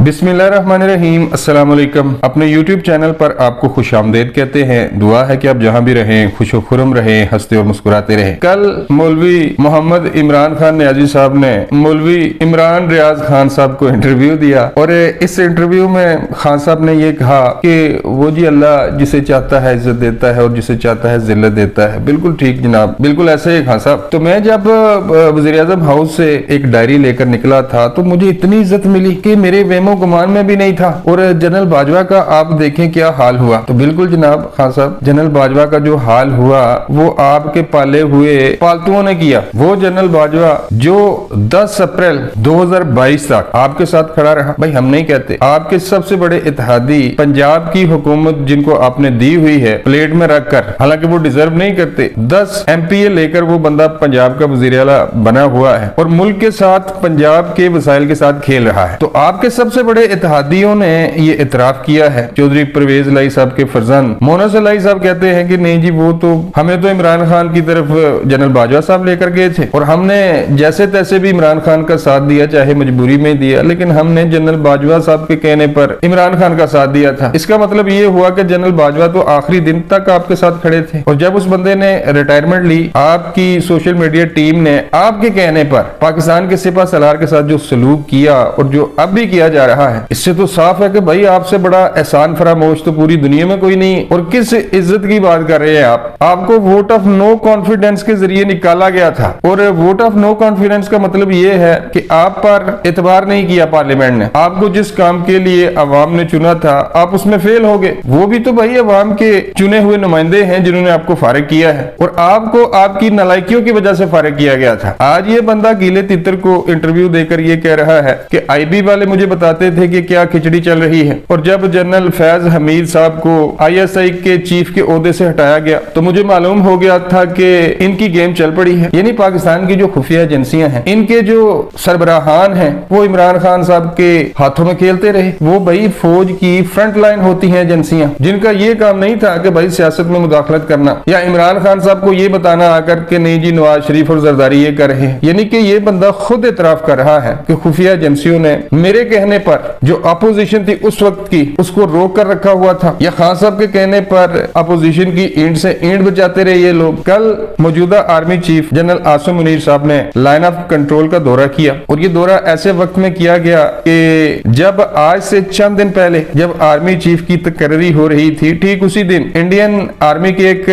बिस्मिल्लाहिर्रहमानिर्रहीम, अस्सलाम वालेकुम। अपने YouTube चैनल पर आपको खुशामदीद कहते हैं। दुआ है कि आप जहां भी रहें खुशो खुरम रहें, हंसते और मुस्कुराते रहें। कल मौलवी मोहम्मद इमरान खान नियाजी साहब ने मौलवी इमरान रियाज खान साहब को इंटरव्यू दिया और इस इंटरव्यू में खान साहब ने ये कहा कि वो जी अल्लाह जिसे चाहता है इज्जत देता है और जिसे चाहता है जिल्लत देता है। बिल्कुल ठीक जनाब, बिल्कुल ऐसे ही खान साहब। तो मैं जब वज़ीर-ए-आज़म हाउस से एक डायरी लेकर निकला था तो मुझे इतनी इज्जत मिली कि मेरे वेमो गुमान में भी नहीं था। और जनरल बाजवा का आप देखें क्या हाल हुआ। तो बिल्कुल जनाब खान साहब, जनरल बाजवा का जो हाल हुआ वो आपके पाले हुए पालतुओं ने किया। वो जनरल बाजवा जो 10 अप्रैल 2022 तक आपके साथ खड़ा रहा। भाई हम नहीं कहते, आपके सबसे बड़े इत्तेहादी पंजाब की हुकूमत जिनको आपने दी हुई है प्लेट में रखकर, हालांकि वो डिजर्व नहीं करते, 10 MPA लेकर वो बंदा पंजाब का वजीर आला बना हुआ है और मुल्क के साथ पंजाब के वसाइल के साथ खेल रहा है। तो आपके सबसे बड़े इत्तेहादियों ने ये इतराफ किया है। चौधरी परवेज लाई साहब के फरजंद मोनस लाई साहब कहते हैं कि नहीं जी वो तो हमें तो इमरान खान की तरफ जनरल बाजवा साहब लेकर गए थे और हमने जैसे तैसे भी इमरान खान का साथ दिया, चाहे मजबूरी में दिया, लेकिन हमने जनरल बाजवा साहब के कहने पर इमरान खान का साथ दिया था। इसका मतलब ये हुआ कि जनरल बाजवा तो आखिरी दिन तक आपके साथ खड़े थे और जब उस बंदे ने रिटायरमेंट ली, आपकी सोशल मीडिया टीम ने आपके कहने पर पाकिस्तान के सिपा सलार के साथ जो सलूक किया और जो अब भी किया जा रहा है, इससे तो साफ है कि भाई आपसे बड़ा एहसान फरामोश तो पूरी दुनिया में कोई नहीं। और किस इज्जत की बात कर रहे हैं आप? आपको वोट ऑफ नो कॉन्फिडेंस के जरिए निकाला गया था और वोट ऑफ नो कॉन्फिडेंस का मतलब ये है कि आप पर एतबार नहीं किया पार्लियामेंट ने। आपको जिस काम के लिए अवाम ने चुना था आप उसमें फेल हो गए। वो भी तो भाई अवाम के चुने हुए नुमाइंदे हैं जिन्होंने आपको फारिग किया है और आपको आपकी नालायकियों की वजह से फारिग किया गया था। आज ये बंदा गीले तितर को इंटरव्यू देकर ये कह रहा है कि IB वाले मुझे बताते थे कि क्या खिचड़ी चल रही है और जब जनरल फैज हमीद साहब को ISI के चीफ के ओहदे से हटाया गया तो मुझे मालूम हो गया था कि इनकी गेम चल पड़ी है। यानी पाकिस्तान की जो खुफिया एजेंसियां हैं, इनके जो सरबराहान हैं वो इमरान खान साहब के हाथों में खेलते रहे। वो भाई फौज की फ्रंट लाइन होती हैं एजेंसियां, जिनका ये काम नहीं था कि भाई सियासत में मुदाखलत करना या इमरान खान साहब को ये बताना आकर के नहीं जी नवाज शरीफ और जरदारी ये कर रहे हैं। यानी कि ये बंदा खुद इतराफ कर रहा है कि खुफिया एजेंसियों ने मेरे कहने पर जो अपोजिशन थी उस वक्त की उसको रोक कर रखा हुआ था, या खान साहब के कहने पर अपोजिशन की ईंट से ईंट बचाते रहे ये लोग। कल मौजूदा army chief general Asim Munir साहब ने लाइन ऑफ कंट्रोल का दौरा किया और ये दौरा ऐसे वक्त में किया गया कि जब आज से चंद दिन पहले जब आर्मी चीफ की तकरीरी हो रही थी, ठीक उसी दिन इंडियन आर्मी के एक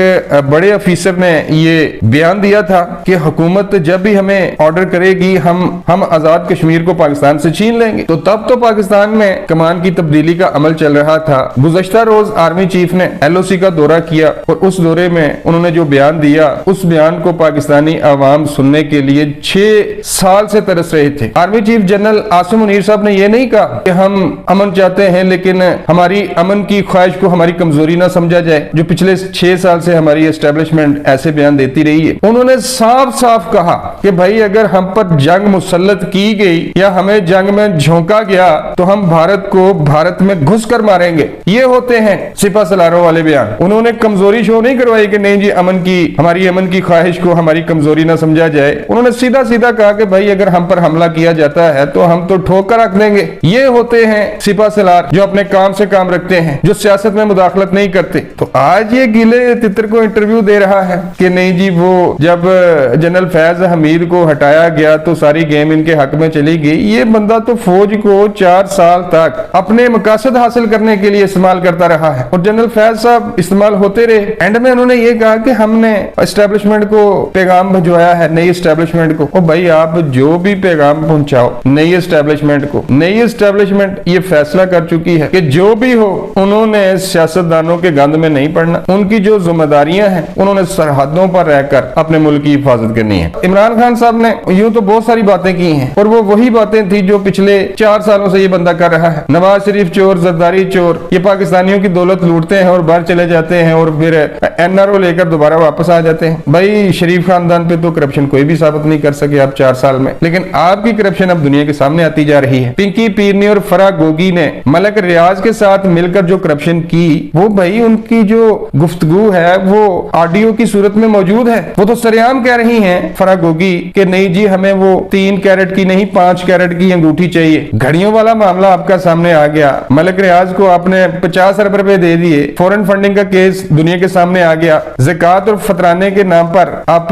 बड़े अफीसर ने ये बयान दिया था कि हुकूमत जब भी हमें ऑर्डर करेगी हम आजाद कश्मीर को पाकिस्तान से छीन लेंगे। तो तब तो पाकिस्तान में कमान की तब्दीली का अमल चल रहा था। गुज़श्ता रोज आर्मी चीफ ने LOC का दौरा किया और उस दौरे में उन्होंने जो बयान दिया उस बयान को पाकिस्तानी आवाम सुनने के लिए 6 साल से तरस रहे थे। Army chief general Asim Munir साहब ने यह नहीं कहा कि हम अमन चाहते हैं लेकिन हमारी अमन की ख्वाहिश को हमारी कमजोरी ना समझा जाए, जो पिछले 6 साल से हमारी एस्टेब्लिशमेंट ऐसे बयान देती रही है। उन्होंने साफ साफ कहा कि भाई अगर हम पर जंग मुसल्लत की गई या हमें जंग में झोंका गया तो हम भारत को भारत में घुस कर मारेंगे। ये होते हैं सिपा सलारों वाले बयान। उन्होंने कमजोरी शो नहीं करवाई कि नहीं जी हमारी अमन की ख्वाहिश को हमारी कमजोरी ना समझा जाए। उन्होंने सीधा सीधा कहा कि भाई अगर हम पर हमला किया जाता है तो हम तो ठोक कर रख देंगे। ये होते हैं सिपा सलार जो अपने काम से काम रखते हैं, जो सियासत में मुदाखलत नहीं करते। तो आज ये गीले तितर को इंटरव्यू दे रहा है कि नहीं जी वो जब जनरल फैज हमीद को हटाया गया तो सारी गेम इनके हक में चली गई। ये बंदा तो फौज को 4 साल तक अपने मकासद हासिल करने के लिए इस्तेमाल करता रहा है और जनरल फैज साहब इस्तेमाल होते रहे। एंड में उन्होंने ये कहा कि हमने एस्टेब्लिशमेंट को पैगाम भिजवाया है, नई एस्टेब्लिशमेंट को। और भाई आप जो भी पैगाम पहुंचाओ नई एस्टेब्लिशमेंट को, नई एस्टेब्लिशमेंट ये फैसला कर चुकी है कि जो भी हो उन्होंने सियासतदानों के गंद में नहीं पड़ना। उनकी जो जिम्मेदारियां हैं उन्होंने सरहदों पर रहकर अपने मुल्क की हिफाजत करनी है। इमरान खान साहब ने यूं तो बहुत सारी बातें की हैं और वो वही बातें थी जो पिछले 4 सालों से ये बंदा कर रहा है। नवाज शरीफ चोर, जरदारी चोर, ये पाकिस्तानियों की दौलत लूटते हैं और बाहर चले जाते हैं और फिर NRO लेकर दोबारा वापस आ जाते हैं। भाई शरीफ खानदान पे तो करप्शन कोई भी साबित नहीं कर सके आप 4 साल में, लेकिन आपकी करप्शन अब दुनिया के सामने आती जा रही है। पिंकी पीरनी और फराह गोगी ने मलक रियाज के साथ मिलकर जो करप्शन की, वो भाई उनकी जो गुफ्तगू है वो ऑडियो की सूरत में मौजूद है। वो तो सरेआम कह रही हैं फराह गोगी कि नहीं जी हमें वो 3 कैरेट की नहीं 5 कैरेट की अंगूठी चाहिए। घड़ियों वाला मामला आपका सामने आ गया, मलिक रियाज को आपने 50 अरब रुपए दे दिए, फॉरेन फंडिंग का केस दुनिया के सामने आ गया, ज़कात और फतराने के नाम पर आप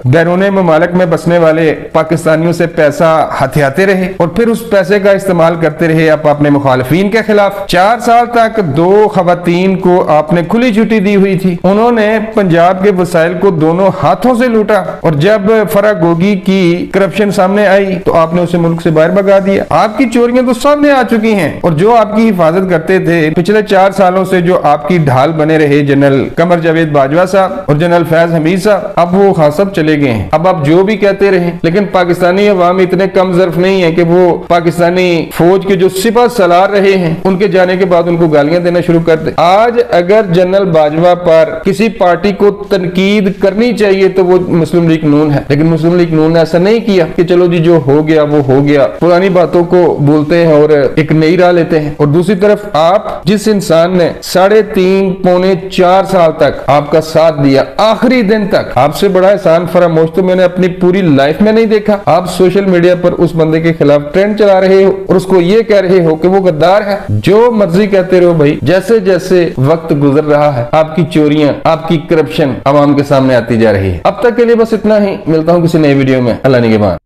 बैरून ममालिक में बसने वाले पाकिस्तानियों से पैसा हथियाते रहे और फिर उस पैसे का इस्तेमाल करते रहे आप अपने मुखालिफिन के खिलाफ। 4 साल तक 2 खवातीन को आपने खुली छुट्टी दी हुई थी, उन्होंने पंजाब के वसाइल को दोनों हाथों से लूटा और जब फराग गोगी की करप्शन सामने आई तो आपने उसे मुल्क से बाहर भगा दिया। आपकी चोरियां तो सामने आ चुकी हैं और जो आपकी हिफाजत करते थे पिछले 4 सालों से, जो आपकी ढाल बने रहे जनरल कमर जावेद बाजवा साहब और जनरल फैज हमीद साहब, अब वो खासब चले गए हैं। अब आप जो भी कहते रहे, लेकिन पाकिस्तानी अवाम इतने कम ज़र्फ नहीं है कि वो पाकिस्तानी फौज के जो सिपह सलार रहे हैं उनके जाने के बाद उनको गालियां देना शुरू कर दे। आज अगर जनरल बाजवा पर किसी पार्टी को तनकीद करनी चाहिए तो वो मुस्लिम लीग नून है, लेकिन मुस्लिम लीग नून ने ऐसा नहीं किया कि चलो जी जो हो गया वो हो गया, पुरानी बातों को बोलते हैं और एक नई राह लेते हैं। और दूसरी तरफ आप जिस इंसान ने 3.5 पौने 4 साल तक आपका साथ दिया, आखिरी दिन तक, आपसे बड़ा एहसान फरामोश तो मैंने अपनी पूरी लाइफ में नहीं देखा। आप सोशल मीडिया पर उस बंदे के खिलाफ ट्रेंड चला रहे हो और उसको ये कह रहे हो कि वो गद्दार है। जो मर्जी कहते रहो भाई, जैसे जैसे वक्त गुजर रहा है आपकी चोरियां, आपकी करप्शन आवाम के सामने आती जा रही है। अब तक के लिए बस इतना ही, मिलता हूँ किसी नए वीडियो में। अल्लाह निगहबान।